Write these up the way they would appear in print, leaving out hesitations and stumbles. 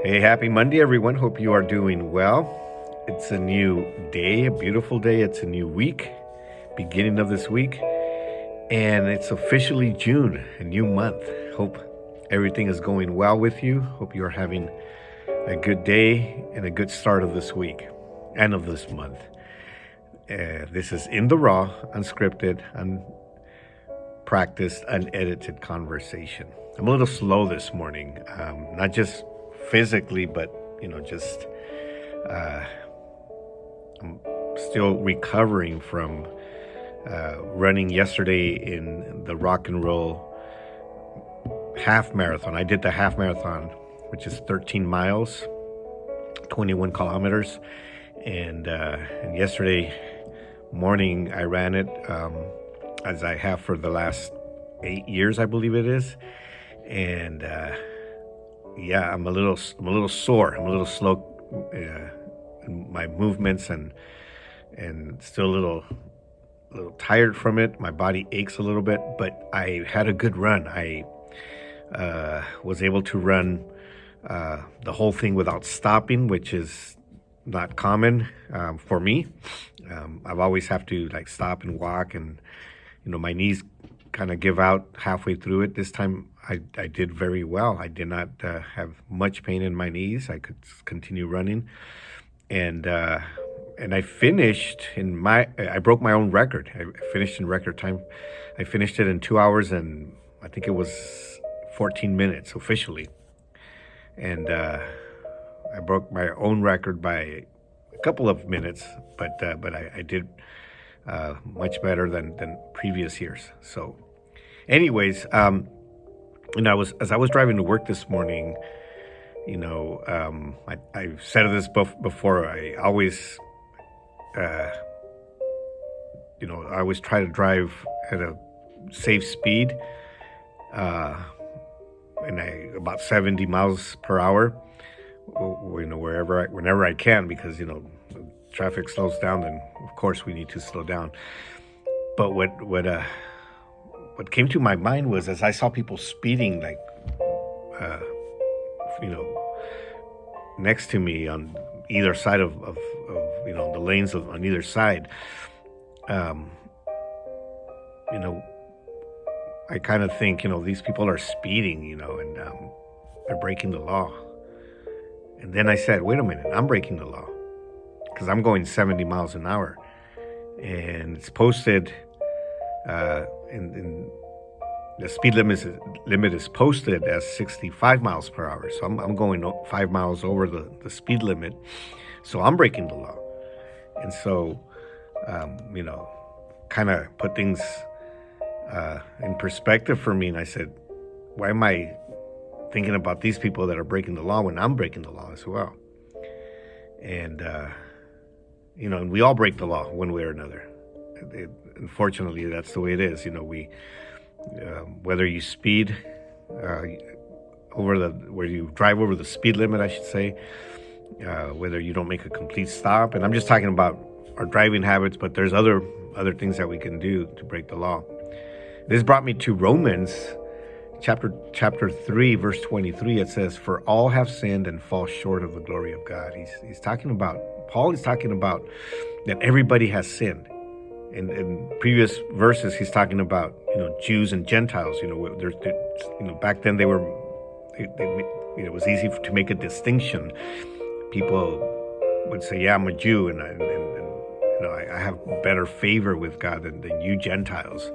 Hey, happy Monday, everyone. Hope you are doing well. It's a new day, a beautiful day. It's a new week, beginning of this week, and it's officially June, a new month. Hope everything is going well with you. Hope you are having a good day and a good start of this week and of this month. This is In the Raw, unscripted, unpracticed, unedited conversation. I'm a little slow this morning, not just physically, but just I'm still recovering from running yesterday in the rock and roll half marathon. I did the half marathon, which is 13 miles, 21 kilometers, and yesterday morning I ran it as I have for the last 8 years, I believe it is, and I'm a little sore. I'm a little slow in my movements, and still a little tired from it. My body aches a little bit, but I had a good run. I was able to run the whole thing without stopping, which is not common for me. I've always have to stop and walk, and my knees kind of give out halfway through it. This time I did very well. I did not have much pain in my knees. I could continue running, and I finished I broke my own record. I finished in record time. I finished it in 2 hours and I think it was 14 minutes officially. And I broke my own record by a couple of minutes, but I did much better than previous years. So anyways, as I was driving to work this morning, I've said this before. I always try to drive at a safe speed, about 70 miles per hour, whenever I can, because traffic slows down, then of course we need to slow down. But what came to my mind was, as I saw people speeding next to me on either side of the lanes on either side, I kind of think, these people are speeding, and they're breaking the law. And then I said, wait a minute, I'm breaking the law, because I'm going 70 miles an hour, and it's posted in the speed limit is posted as 65 miles per hour. So I'm going 5 miles over the speed limit. So I'm breaking the law. And so, kind of put things in perspective for me. And I said, why am I thinking about these people that are breaking the law when I'm breaking the law as well? And, and we all break the law one way or another. Unfortunately, that's the way it is. Whether you speed where you drive over the speed limit, I should say, whether you don't make a complete stop, and I'm just talking about our driving habits, but there's other things that we can do to break the law. This brought me to Romans chapter 3, verse 23. It says, "For all have sinned and fall short of the glory of God." Paul is talking about that everybody has sinned. In previous verses, he's talking about Jews and Gentiles. Back then it was easy to make a distinction. People would say, "Yeah, I'm a Jew, and I have better favor with God than you Gentiles."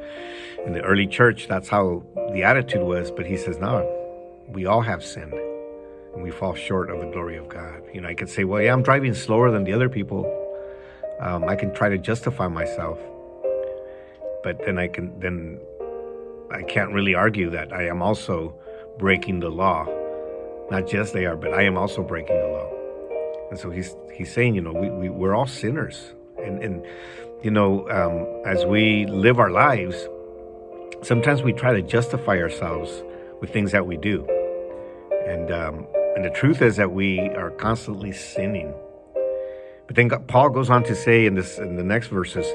In the early church, that's how the attitude was. But he says, "No, we all have sinned, and we fall short of the glory of God." I could say, "Well, yeah, I'm driving slower than the other people." I can try to justify myself, but then I can't really argue that I am also breaking the law. Not just they are, but I am also breaking the law. And so he's saying, we're all sinners, and as we live our lives, sometimes we try to justify ourselves with things that we do, and the truth is that we are constantly sinning. But then Paul goes on to say in the next verses,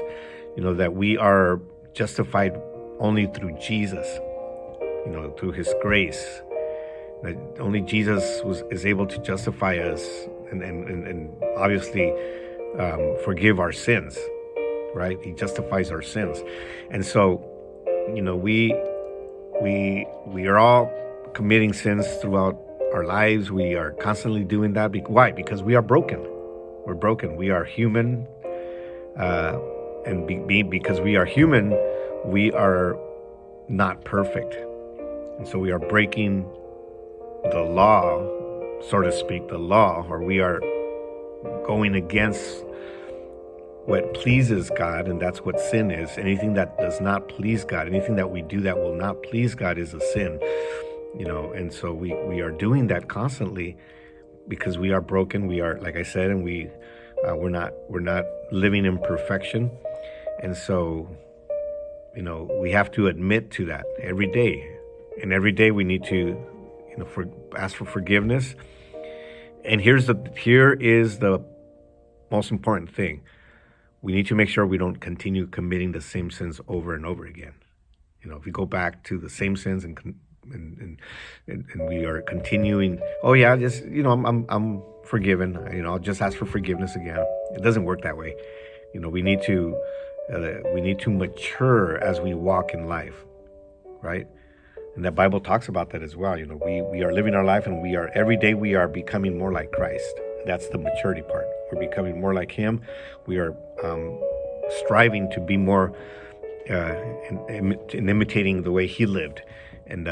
that we are justified only through Jesus, through his grace. That only Jesus is able to justify us and obviously forgive our sins, right? He justifies our sins. And so, we are all committing sins throughout our lives. We are constantly doing that. Why? Because we are broken. We're broken. We are human. Because we are human, we are not perfect. And so we are breaking the law, so to speak, or we are going against what pleases God, and that's what sin is. Anything that does not please God, anything that we do that will not please God is a sin. And so we are doing that constantly because we are broken. We are, like I said, and we're not living in perfection. And so, we have to admit to that every day. And every day we need to, ask for forgiveness. And here is the most important thing. We need to make sure we don't continue committing the same sins over and over again. If we go back to the same sins and we are continuing, I'm forgiven. I'll just ask for forgiveness again. It doesn't work that way. We need to mature as we walk in life, right? And the Bible talks about that as well. We are living our life, and every day we are becoming more like Christ. That's the maturity part. We're becoming more like Him. We are striving to be more in imitating the way He lived, and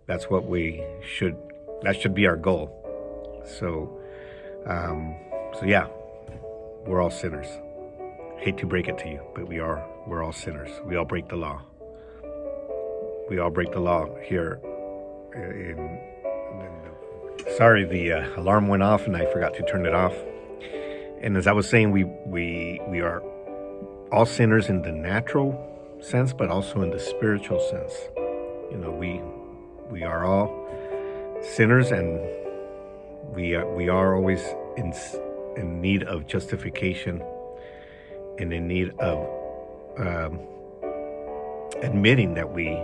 that's what that should be our goal. So yeah, we're all sinners. Hate to break it to you, but we're all sinners. We all break the law. We all break the law here. Sorry, the alarm went off and I forgot to turn it off. And as I was saying, we are all sinners in the natural sense, but also in the spiritual sense. We are all sinners, and we are always in need of justification and in need of admitting that we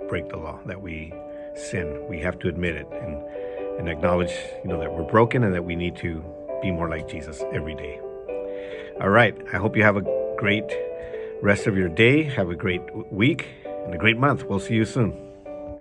break the law, that we sin. We have to admit it and acknowledge, that we're broken and that we need to be more like Jesus every day. All right. I hope you have a great rest of your day. Have a great week and a great month. We'll see you soon.